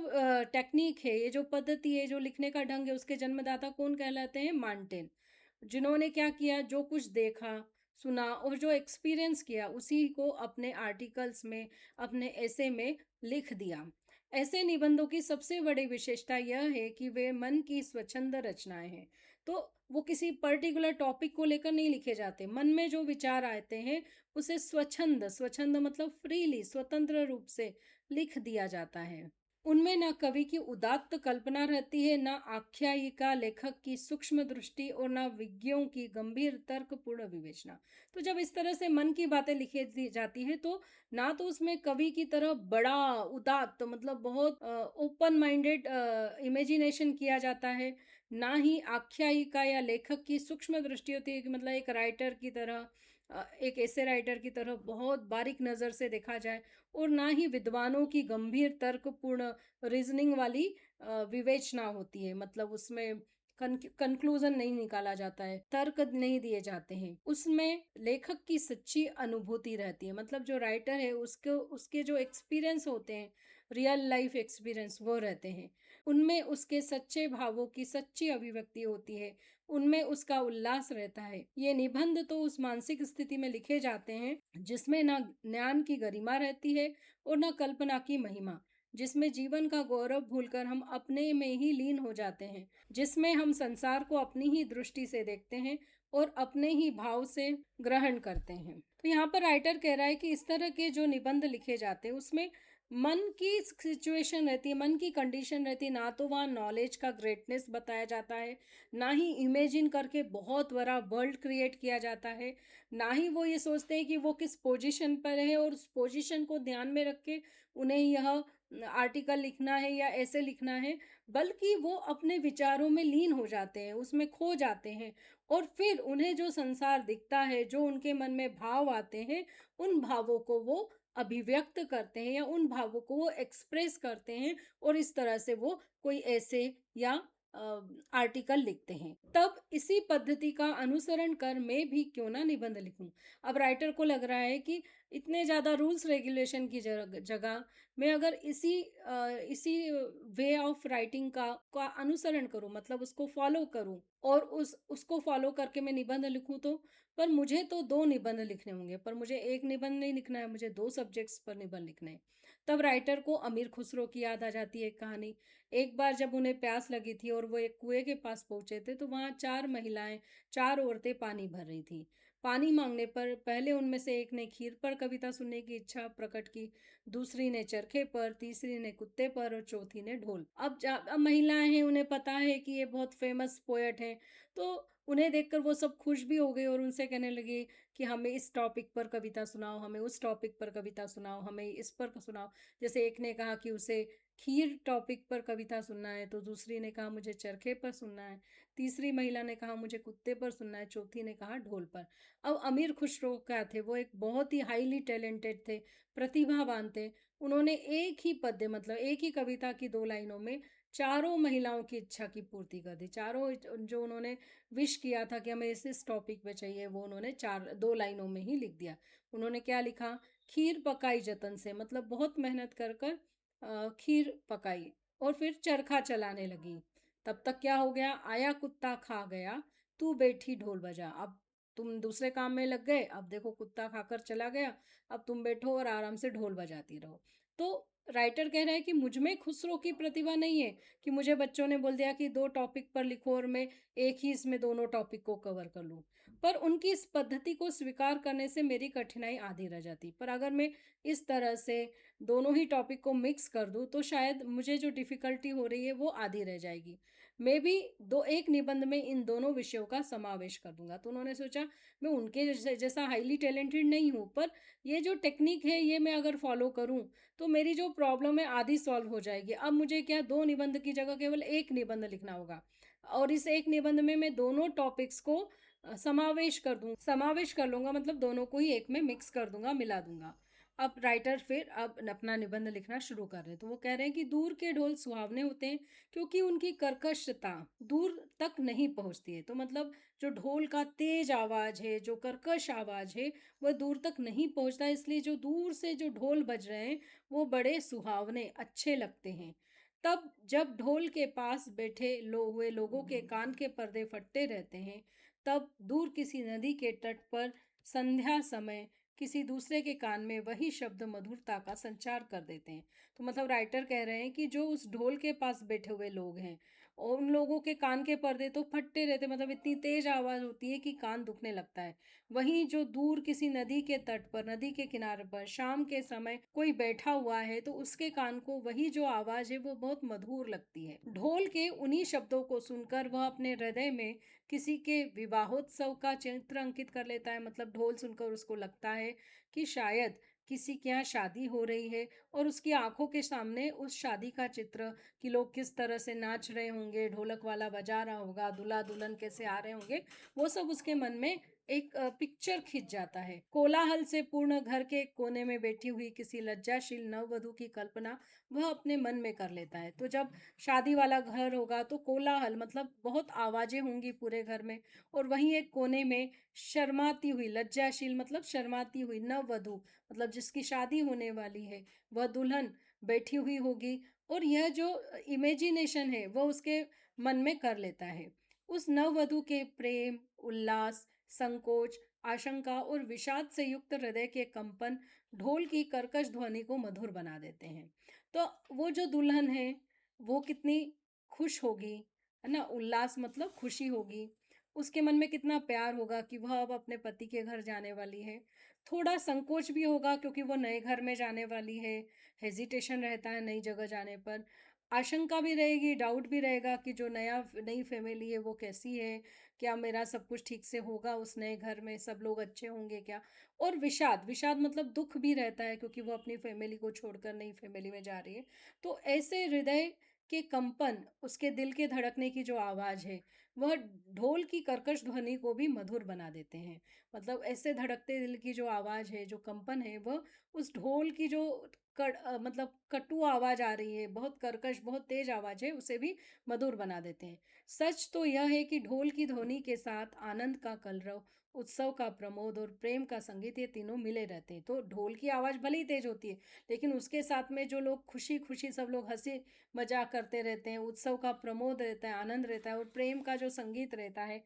टेक्निक है, ये जो पद्धति है, जो लिखने का ढंग है, उसके जन्मदाता कौन कहलाते हैं? मार्टिन। जिन्होंने क्या किया, जो कुछ देखा, सुना और जो एक्सपीरियंस किया, उसी को अपने आर्टिकल्स में, अपने ऐसे में लिख दिया। ऐसे निबंधों की सबसे बड़ी विशेषता यह है कि वे मन की स्वच्छंद रचनाएं हैं। तो वो किसी पर्टिकुलर टॉपिक को लेकर नहीं लिखे जाते, मन में जो विचार आते हैं उसे स्वच्छंद, स्वच्छंद मतलब फ्रीली, स्वतंत्र रूप से लिख दिया जाता है। उनमें ना कवि की उदात्त कल्पना रहती है, ना आख्यायिका लेखक की सूक्ष्म दृष्टि और ना विज्ञों की गंभीर तर्कपूर्ण विवेचना। तो जब इस तरह से मन की बातें लिखी दी जाती हैं, तो ना तो उसमें कवि की तरह बड़ा उदात्त मतलब बहुत ओपन माइंडेड इमेजिनेशन किया जाता है, ना ही आख्यायिका या लेखक की सूक्ष्म दृष्टि होती है कि मतलब एक राइटर की तरह, एक ऐसे राइटर की तरह बहुत बारीक नज़र से देखा जाए, और ना ही विद्वानों की गंभीर तर्कपूर्ण रीजनिंग वाली विवेचना होती है, मतलब उसमें कंक्लूजन नहीं निकाला जाता है, तर्क नहीं दिए जाते हैं। उसमें लेखक की सच्ची अनुभूति रहती है, मतलब जो राइटर है उसको, उसके जो एक्सपीरियंस होते हैं, रियल लाइफ एक्सपीरियंस, वो रहते हैं। उनमें उसके सच्चे भावों की सच्ची अभिव्यक्ति होती है, उनमें उसका उल्लास रहता है। ये निबंध तो उस मानसिक स्थिति में लिखे जाते हैं जिसमें ना ज्ञान की गरिमा रहती है और ना कल्पना की महिमा, जिसमें जीवन का गौरव भूलकर हम अपने में ही लीन हो जाते हैं, जिसमें हम संसार को अपनी ही दृष्टि से देखते हैं और अपने ही भाव से ग्रहण करते हैं। तो यहाँ पर राइटर कह रहा है कि इस तरह के जो निबंध लिखे जाते हैं, उसमें मन की सिचुएशन रहती है, मन की कंडीशन रहती है। ना तो वहाँ नॉलेज का ग्रेटनेस बताया जाता है, ना ही इमेजिन करके बहुत बड़ा वर्ल्ड क्रिएट किया जाता है, ना ही वो ये सोचते हैं कि वो किस पोजीशन पर है और उस पोजीशन को ध्यान में रख के उन्हें यह आर्टिकल लिखना है या ऐसे लिखना है, बल्कि वो अपने विचारों में लीन हो जाते हैं, उसमें खो जाते हैं, और फिर उन्हें जो संसार दिखता है, जो उनके मन में भाव आते हैं, उन भावों को वो अभिव्यक्त करते हैं या उन भावों को वो एक्सप्रेस करते हैं, और इस तरह से वो कोई ऐसे या आर्टिकल लिखते हैं। तब इसी पद्धति का अनुसरण कर मैं भी क्यों ना निबंध लिखूं। अब राइटर को लग रहा है कि इतने ज़्यादा रूल्स रेगुलेशन की जगह मैं अगर इसी वे ऑफ राइटिंग का अनुसरण करूं, मतलब उसको फॉलो करूं और उसको फॉलो करके मैं निबंध लिखूं, तो पर मुझे तो दो निबंध लिखने होंगे, पर मुझे एक निबंध नहीं लिखना है, मुझे दो सब्जेक्ट्स पर निबंध लिखने हैं। तब राइटर को अमीर खुसरो की याद आ जाती है एक कहानी। एक बार जब उन्हें प्यास लगी थी और वो एक कुएं के पास पहुंचे थे, तो वहां चार महिलाएं, चार औरतें पानी भर रही थी। पानी मांगने पर पहले उनमें से एक ने खीर पर कविता सुनने की इच्छा प्रकट की, दूसरी ने चरखे पर, तीसरी ने कुत्ते पर और चौथी ने ढोल। अब महिलाएं हैं, उन्हें पता है कि ये बहुत फेमस पोएट हैं, तो उन्हें देखकर वो सब खुश भी हो गई और उनसे कहने लगी कि हमें इस टॉपिक पर कविता सुनाओ, हमें उस टॉपिक पर कविता सुनाओ, हमें इस पर सुनाओ। जैसे एक ने कहा कि उसे खीर टॉपिक पर कविता सुनना है, तो दूसरी ने कहा मुझे चरखे पर सुनना है, तीसरी महिला ने कहा मुझे कुत्ते पर सुनना है, चौथी ने कहा ढोल पर। अब अमीर खुसरो क्या थे, वो एक बहुत ही हाईली टैलेंटेड थे, प्रतिभावान थे। उन्होंने एक ही पद्य, मतलब एक ही कविता की दो लाइनों में चारों महिलाओं की इच्छा की पूर्ति कर दी। चारों जो उन्होंने विश किया था कि हमें इस टॉपिक पे चाहिए, वो उन्होंने चार दो लाइनों में ही लिख दिया। उन्होंने क्या लिखा, खीर पकाई जतन से, मतलब बहुत मेहनत कर कर खीर पकाई और फिर चरखा चलाने लगी। तब तक क्या हो गया, आया कुत्ता खा गया, तू बैठी ढोल बजा। अब तुम दूसरे काम में लग गए, अब देखो कुत्ता खाकर चला गया, अब तुम बैठो और आराम से ढोल बजाती रहो। तो राइटर कह रहा है कि मुझ में खुसरो की प्रतिभा नहीं है कि मुझे बच्चों ने बोल दिया कि दो टॉपिक पर लिखो और मैं एक ही इसमें दोनों टॉपिक को कवर कर लूँ, पर उनकी इस पद्धति को स्वीकार करने से मेरी कठिनाई आधी रह जाती। पर अगर मैं इस तरह से दोनों ही टॉपिक को मिक्स कर दूँ, तो शायद मुझे जो डिफ़िकल्टी हो रही है वो आधी रह जाएगी। मैं भी दो एक निबंध में इन दोनों विषयों का समावेश कर दूंगा। तो उन्होंने सोचा मैं उनके जैसा हाईली टैलेंटेड नहीं हूँ, पर ये जो टेक्निक है ये मैं अगर फॉलो करूँ, तो मेरी जो प्रॉब्लम है आधी सॉल्व हो जाएगी। अब मुझे क्या, दो निबंध की जगह केवल एक निबंध लिखना होगा और इस एक निबंध में मैं दोनों टॉपिक्स को समावेश कर लूंगा, मतलब दोनों को ही एक में मिक्स कर दूंगा, मिला दूंगा। अब राइटर फिर अब अपना निबंध लिखना शुरू कर रहे हैं। तो वो कह रहे हैं कि दूर के ढोल सुहावने होते हैं क्योंकि उनकी कर्कशता दूर तक नहीं पहुंचती है। तो मतलब जो ढोल का तेज आवाज है, जो कर्कश आवाज है, वह दूर तक नहीं पहुंचता, इसलिए जो दूर से जो ढोल बज रहे हैं वो बड़े सुहावने अच्छे लगते हैं। तब जब ढोल के पास बैठे हुए लोगों के कान के पर्दे फटते रहते हैं, तब दूर किसी नदी के तट पर संध्या समय किसी दूसरे के कान में वही शब्द मधुरता का संचार कर देते हैं। तो मतलब राइटर कह रहे हैं कि जो उस ढोल के पास बैठे हुए लोग हैं, और उन लोगों के कान के पर्दे तो फटते रहते, मतलब इतनी तेज आवाज होती है कि कान दुखने लगता है। वहीं जो दूर किसी नदी के तट पर, नदी के किनारे पर शाम के समय कोई बैठा हुआ है, तो उसके कान को वही जो आवाज है वो बहुत मधुर लगती है। ढोल के उन्हीं शब्दों को सुनकर वह अपने हृदय में किसी के विवाहोत्सव का चित्र अंकित कर लेता है। मतलब ढोल सुनकर उसको लगता है कि शायद किसी के यहाँ शादी हो रही है और उसकी आंखों के सामने उस शादी का चित्र, कि लोग किस तरह से नाच रहे होंगे, ढोलक वाला बजा रहा होगा, दूल्हा दुल्हन कैसे आ रहे होंगे, वो सब उसके मन में एक पिक्चर खिंच जाता है। कोलाहल से पूर्ण घर के कोने में बैठी हुई किसी लज्जाशील नववधु की कल्पना वह अपने मन में कर लेता है। तो जब शादी वाला घर होगा तो कोलाहल मतलब बहुत आवाजें होंगी पूरे घर में, और वहीं एक कोने में शर्माती हुई, लज्जाशील मतलब शर्माती हुई नववधु, मतलब जिसकी शादी होने वाली है, वह दुल्हन बैठी हुई होगी, और यह जो इमेजिनेशन है वो उसके मन में कर लेता है। उस नववधु के प्रेम, उल्लास, संकोच, आशंका और विषाद से युक्त हृदय के कंपन ढोल की कर्कश ध्वनि को मधुर बना देते हैं। तो वो जो दुल्हन है वो कितनी खुश होगी, है ना, उल्लास मतलब खुशी होगी, उसके मन में कितना प्यार होगा कि वह अब अपने पति के घर जाने वाली है। थोड़ा संकोच भी होगा क्योंकि वो नए घर में जाने वाली है, हेजिटेशन रहता है नई जगह जाने पर, आशंका भी रहेगी, डाउट भी रहेगा कि जो नई फैमिली है वो कैसी है, क्या मेरा सब कुछ ठीक से होगा उस नए घर में, सब लोग अच्छे होंगे क्या। और विषाद, विषाद मतलब दुख भी रहता है क्योंकि वो अपनी फैमिली को छोड़कर नई फैमिली में जा रही है। तो ऐसे हृदय के कंपन, उसके दिल के धड़कने की जो आवाज़ है, वह ढोल की कर्कश ध्वनि को भी मधुर बना देते हैं। मतलब ऐसे धड़कते दिल की जो आवाज़ है, जो कंपन है, वह उस ढोल की जो मतलब कटु आवाज़ आ रही है, बहुत कर्कश, बहुत तेज़ आवाज़ है, उसे भी मधुर बना देते हैं। सच तो यह है कि ढोल की ध्वनि के साथ आनंद का कलरव, उत्सव का प्रमोद और प्रेम का संगीत, ये तीनों मिले रहते हैं। तो ढोल की आवाज़ भले ही तेज़ होती है, लेकिन उसके साथ में जो लोग खुशी-खुशी सब लोग हँसी मज़ाक करते रहते हैं, उत्सव का प्रमोद रहता है, आनंद रहता है और प्रेम का जो संगीत रहता है,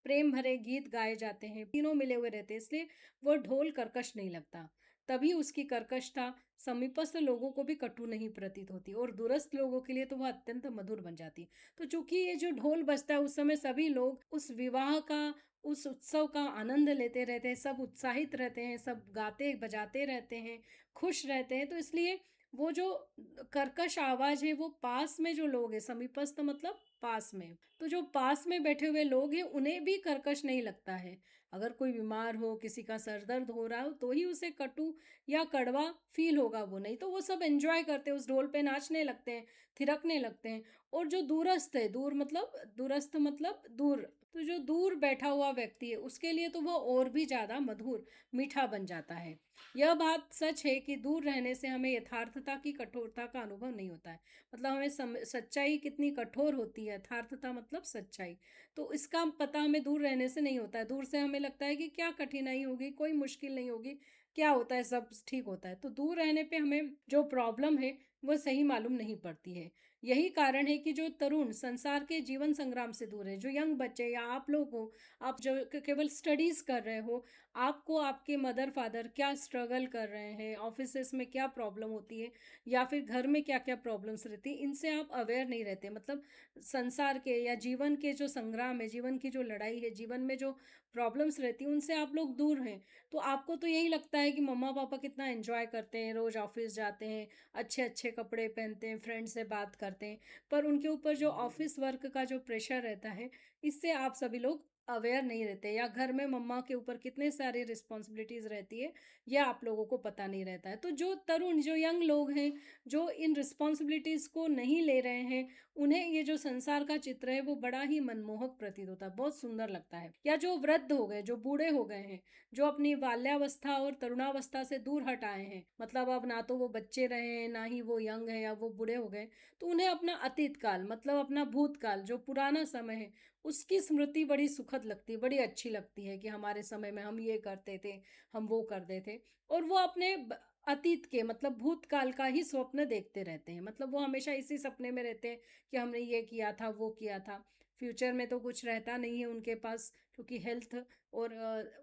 प्रेम भरे गीत गाए जाते हैं, तीनों मिले हुए रहते हैं, इसलिए वो ढोल कर्कश नहीं लगता। तभी उसकी कर्कशता समीपस्थ लोगों को भी कटु नहीं प्रतीत होती और दूरस्थ लोगों के लिए तो वह अत्यंत मधुर बन जाती। तो चूँकि ये जो ढोल बजता है, उस समय सभी लोग उस विवाह का, उस उत्सव का आनंद लेते रहते हैं, सब उत्साहित रहते हैं, सब गाते-बजाते रहते हैं, खुश रहते हैं, तो इसलिए वो जो कर्कश आवाज़ है, वो पास में जो लोग हैं, समीपस्थ मतलब पास में, तो जो पास में बैठे हुए लोग हैं, उन्हें भी कर्कश नहीं लगता है। अगर कोई बीमार हो, किसी का सर दर्द हो रहा हो, तो ही उसे कटु या कड़वा फ़ील होगा, वो नहीं तो वो सब एन्जॉय करते हैं, उस ढोल पे नाचने लगते हैं, थिरकने लगते हैं। और जो दूरस्थ है, दूरस्थ मतलब दूर, तो जो दूर बैठा हुआ व्यक्ति है, उसके लिए तो वह और भी ज़्यादा मधुर, मीठा बन जाता है। यह बात सच है कि दूर रहने से हमें यथार्थता की कठोरता का अनुभव नहीं होता है। मतलब हमें सच्चाई कितनी कठोर होती है, यथार्थता मतलब सच्चाई। तो इसका पता हमें दूर रहने से नहीं होता है। दूर से हमें लगता है कि क्या कठिनाई होगी, कोई मुश्किल नहीं होगी, क्या होता है, सब ठीक होता है। तो दूर रहने पे हमें जो प्रॉब्लम है, वो सही मालूम नहीं पड़ती है। यही कारण है कि जो तरुण संसार के जीवन संग्राम से दूर है, जो यंग बच्चे या आप लोग हो, आप जो केवल स्टडीज़ कर रहे हो, आपको आपके मदर फादर क्या स्ट्रगल कर रहे हैं, ऑफिसेस में क्या प्रॉब्लम होती है या फिर घर में क्या-क्या प्रॉब्लम्स रहती हैं, इनसे आप अवेयर नहीं रहते। मतलब संसार के या जीवन के जो संग्राम है, जीवन की जो लड़ाई है, जीवन में जो प्रॉब्लम्स रहती हैं, उनसे आप लोग दूर हैं। तो आपको तो यही लगता है कि मम्मा-पापा कितना एन्जॉय करते हैं, रोज़ ऑफ़िस जाते हैं, अच्छे-अच्छे कपड़े पहनते हैं, फ्रेंड से बात करते हैं। पर उनके ऊपर जो ऑफ़िस वर्क का जो प्रेशर रहता है, इससे आप सभी लोग अवेयर नहीं रहते, या घर में मम्मा के ऊपर कितने सारे रिस्पॉन्सिबिलिटीज़ रहती है, ये आप लोगों को पता नहीं रहता है। तो जो तरुण, जो यंग लोग हैं, जो इन रिस्पॉन्सिबिलिटीज़ को नहीं ले रहे हैं, उन्हें ये जो संसार का चित्र है, वो बड़ा ही मनमोहक प्रतीत होता है, बहुत सुंदर लगता है। या जो वृद्ध हो गए, जो बूढ़े हो गए हैं, जो अपनी बाल्यावस्था और तरुणावस्था से दूर हट आए हैं, मतलब अब ना तो वो बच्चे रहे हैं, ना ही वो यंग है, या वो बूढ़े हो गए, तो उन्हें अपना अतीत काल, मतलब अपना भूतकाल, जो पुराना समय है, उसकी स्मृति बड़ी सुखद लगती है, बड़ी अच्छी लगती है कि हमारे समय में हम ये करते थे, हम वो करते थे। और वो अपने अतीत के, मतलब भूतकाल का ही स्वप्न देखते रहते हैं। मतलब वो हमेशा इसी सपने में रहते हैं कि हमने ये किया था, वो किया था। फ्यूचर में तो कुछ रहता नहीं है उनके पास, क्योंकि हेल्थ और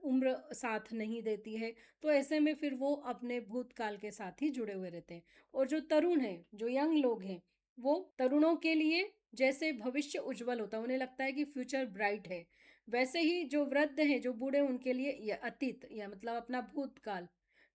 उम्र साथ नहीं देती है। तो ऐसे में फिर वो अपने भूतकाल के साथ ही जुड़े हुए रहते हैं। और जो तरुण हैं, जो यंग लोग हैं, वो तरुणों के लिए जैसे भविष्य उज्जवल होता है, उन्हें लगता है कि फ्यूचर ब्राइट है। वैसे ही जो वृद्ध हैं, जो बूढ़े, उनके लिए ये अतीत, या मतलब अपना भूतकाल,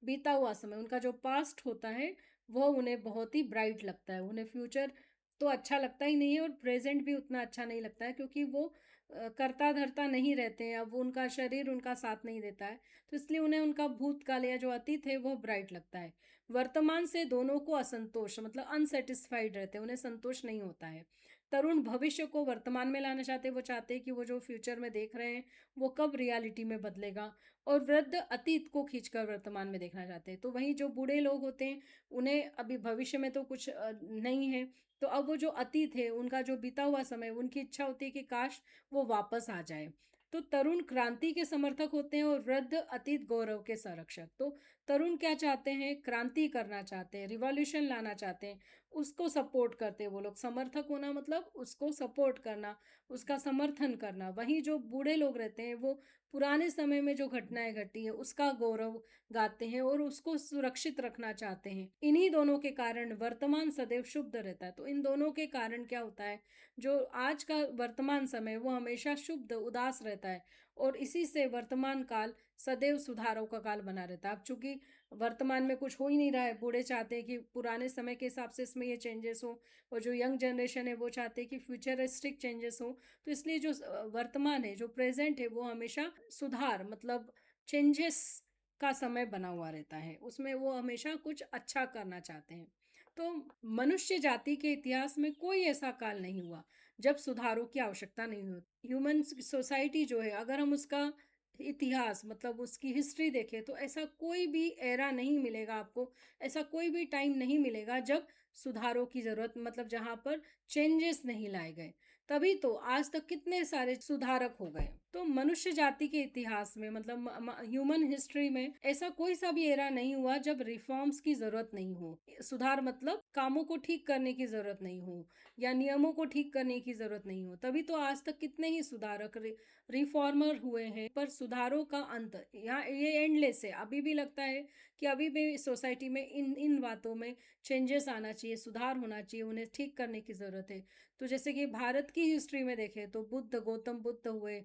बीता हुआ समय, उनका जो पास्ट होता है, वह उन्हें बहुत ही ब्राइट लगता है। उन्हें फ्यूचर तो अच्छा लगता ही नहीं है और प्रेज़ेंट भी उतना अच्छा नहीं लगता है, क्योंकि वो कर्ता-धर्ता नहीं रहते हैं, अब वो उनका शरीर उनका साथ नहीं देता है। तो इसलिए उन्हें उनका भूतकाल या जो अतीत है, वो ब्राइट लगता है। वर्तमान से दोनों को असंतोष, मतलब अनसैटिस्फाइड रहते हैं, उन्हें संतोष नहीं होता है। तरुण भविष्य को वर्तमान में लाना चाहते हैं, वो चाहते हैं कि वो जो फ्यूचर में देख रहे हैं, वो कब रियलिटी में बदलेगा, और वृद्ध अतीत को खींचकर वर्तमान में देखना चाहते हैं। तो वहीं जो बूढ़े लोग होते हैं, उन्हें अभी भविष्य में तो कुछ नहीं है, तो अब वो जो अतीत है, उनका जो बीता हुआ समय, उनकी इच्छा होती है कि काश वो वापस आ जाए। तो तरुण क्रांति के समर्थक होते हैं और वृद्ध अतीत गौरव के संरक्षक। तो तरुण क्या चाहते हैं? क्रांति करना चाहते हैं, रिवॉल्यूशन लाना चाहते हैं, उसको सपोर्ट करते हैं वो लोग। समर्थक होना मतलब उसको सपोर्ट करना, उसका समर्थन करना। वहीं जो बूढ़े लोग रहते हैं, वो पुराने समय में जो घटनाएँ घटी हैं, उसका गौरव गाते हैं और उसको सुरक्षित रखना चाहते हैं। इन्हीं दोनों के कारण वर्तमान सदैव शुभ रहता है। तो इन दोनों के कारण क्या होता है, जो आज का वर्तमान समय, वो हमेशा शुभ उदास रहता है, और इसी से वर्तमान काल सदैव सुधारों का काल बना रहता है। अब चूँकि वर्तमान में कुछ हो ही नहीं रहा है, बूढ़े चाहते हैं कि पुराने समय के हिसाब से इसमें ये चेंजेस हों, और जो यंग जनरेशन है, वो चाहते हैं कि फ्यूचरिस्टिक चेंजेस हों। तो इसलिए जो वर्तमान है, जो प्रेज़ेंट है, वो हमेशा सुधार, मतलब चेंजेस का समय बना हुआ रहता है। उसमें वो हमेशा कुछ अच्छा करना चाहते हैं। तो मनुष्य जाति के इतिहास में कोई ऐसा काल नहीं हुआ जब सुधारों की आवश्यकता नहीं होती। ह्यूमन सोसाइटी जो है, अगर हम उसका इतिहास मतलब उसकी हिस्ट्री देखें, तो ऐसा कोई भी एरा नहीं मिलेगा आपको, ऐसा कोई भी टाइम नहीं मिलेगा जब सुधारों की ज़रूरत मतलब जहाँ पर चेंजेस नहीं लाए गए। तभी तो आज तक कितने सारे सुधारक हो गए। तो मनुष्य जाति के इतिहास में मतलब ह्यूमन हिस्ट्री में ऐसा कोई सा भी एरा नहीं हुआ जब रिफॉर्म्स की ज़रूरत नहीं हो। सुधार मतलब कामों को ठीक करने की ज़रूरत नहीं हो या नियमों को ठीक करने की ज़रूरत नहीं हो। तभी तो आज तक कितने ही सुधारक रिफॉर्मर हुए हैं। पर सुधारों का अंत यहाँ ये एंडलेस है। अभी भी लगता है कि अभी भी सोसाइटी में इन इन बातों में चेंजेस आना चाहिए, सुधार होना चाहिए, उन्हें ठीक करने की ज़रूरत है। तो जैसे कि भारत की हिस्ट्री में देखें तो गौतम बुद्ध हुए,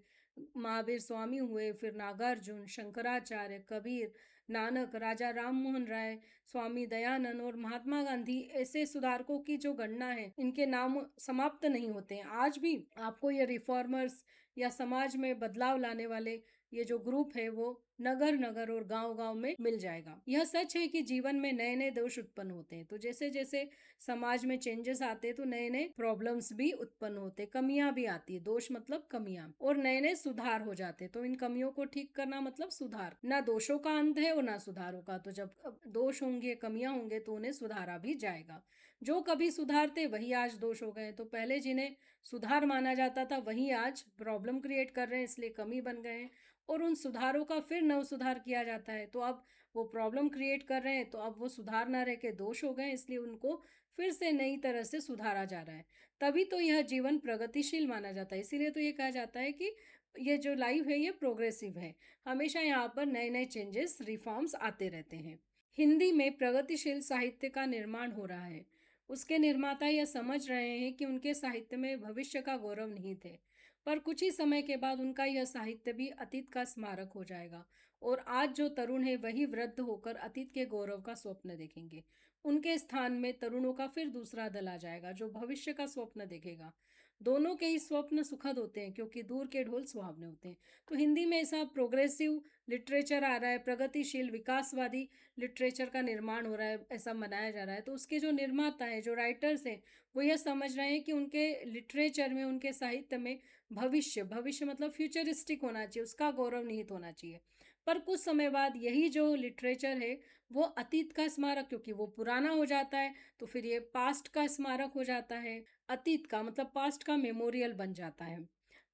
महावीर स्वामी हुए, फिर नागार्जुन, शंकराचार्य, कबीर, नानक, राजा राम मोहन राय, स्वामी दयानंद और महात्मा गांधी, ऐसे सुधारकों की जो गणना है, इनके नाम समाप्त नहीं होते हैं। आज भी आपको ये रिफॉर्मर्स या समाज में बदलाव लाने वाले ये जो ग्रुप है वो नगर नगर और गांव गांव में मिल जाएगा। यह सच है कि जीवन में नए नए दोष उत्पन्न होते हैं। तो जैसे जैसे समाज में चेंजेस आते हैं तो नए नए प्रॉब्लम्स भी उत्पन्न होते, कमियां भी आती है। दोष मतलब कमियां, और नए नए सुधार हो जाते। तो इन कमियों को ठीक करना मतलब सुधार। ना दोषों का अंत है और ना सुधारों का। तो जब दोष होंगे, कमियां होंगे, तो उन्हें सुधारा भी जाएगा। जो कभी सुधारते वही आज दोष हो गए। तो पहले जिन्हें सुधार माना जाता था वही आज प्रॉब्लम क्रिएट कर रहे हैं, इसलिए कमी बन गए हैं। और उन सुधारों का फिर नव सुधार किया जाता है, तो अब वो प्रॉब्लम क्रिएट कर रहे हैं, तो अब वो सुधार ना रह के दोष हो गए, इसलिए उनको फिर से नई तरह से सुधारा जा रहा है। तभी तो यह जीवन प्रगतिशील माना जाता है। इसीलिए तो ये कहा जाता है कि ये जो लाइफ है ये प्रोग्रेसिव है। हमेशा यहाँ पर नए नए चेंजेस, रिफॉर्म्स आते रहते हैं। हिंदी में प्रगतिशील साहित्य का निर्माण हो रहा है। उसके निर्माता यह समझ रहे हैं कि उनके साहित्य में भविष्य का गौरव निहित है, पर कुछ ही समय के बाद उनका यह साहित्य भी अतीत का स्मारक हो जाएगा। और आज जो तरुण है वही वृद्ध होकर अतीत के गौरव का स्वप्न देखेंगे। उनके स्थान में तरुणों का फिर दूसरा दल आ जाएगा जो भविष्य का स्वप्न देखेगा। दोनों के ही स्वप्न सुखद होते हैं क्योंकि दूर के ढोल सुहावने होते हैं। तो हिंदी में ऐसा प्रोग्रेसिव लिटरेचर आ रहा है, प्रगतिशील विकासवादी लिटरेचर का निर्माण हो रहा है, ऐसा मनाया जा रहा है। तो उसके जो निर्माता है, जो राइटर्स हैं, वो यह समझ रहे हैं कि उनके लिटरेचर में, उनके साहित्य में भविष्य, भविष्य मतलब फ्यूचरिस्टिक होना चाहिए, उसका गौरव निहित होना चाहिए। पर कुछ समय बाद यही जो लिटरेचर है वो अतीत का स्मारक, क्योंकि वो पुराना हो जाता है, तो फिर ये पास्ट का स्मारक हो जाता है। अतीत का मतलब पास्ट का मेमोरियल बन जाता है।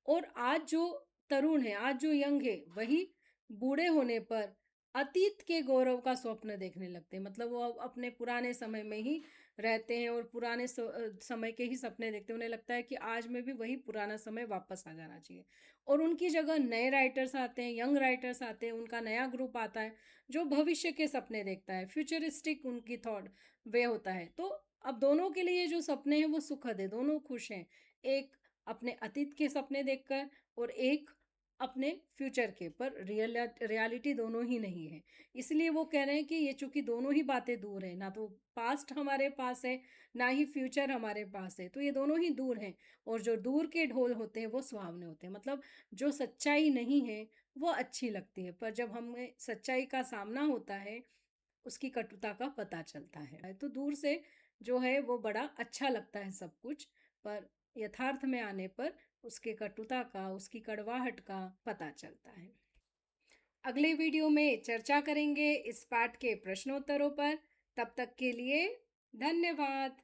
और आज जो तरुण है, आज जो यंग है, वही बूढ़े होने पर अतीत के गौरव का स्वप्न देखने लगते हैं। मतलब वो अब अपने पुराने समय में ही रहते हैं और पुराने समय के ही सपने देखते हैं। उन्हें लगता है कि आज में भी वही पुराना समय वापस आ जाना चाहिए। और उनकी जगह नए राइटर्स आते हैं, यंग राइटर्स आते हैं, उनका नया ग्रुप आता है जो भविष्य के सपने देखता है, फ्यूचरिस्टिक उनकी थॉट वे होता है। तो अब दोनों के लिए जो सपने हैं वो सुखद है, दोनों खुश हैं। एक अपने अतीत के सपने देखकर और एक अपने फ्यूचर के, पर रियलिटी दोनों ही नहीं है। इसलिए वो कह रहे हैं कि ये चूंकि दोनों ही बातें दूर है, ना तो पास्ट हमारे पास है ना ही फ्यूचर हमारे पास है, तो ये दोनों ही दूर हैं। और जो दूर के ढोल होते हैं वो सुहावने होते हैं। मतलब जो सच्चाई नहीं है वो अच्छी लगती है, पर जब हमें सच्चाई का सामना होता है उसकी कटुता का पता चलता है। तो दूर से जो है वो बड़ा अच्छा लगता है सब कुछ, पर यथार्थ में आने पर उसके कटुता का, उसकी कड़वाहट का पता चलता है। अगले वीडियो में चर्चा करेंगे इस पाठ के प्रश्नोत्तरों पर। तब तक के लिए धन्यवाद।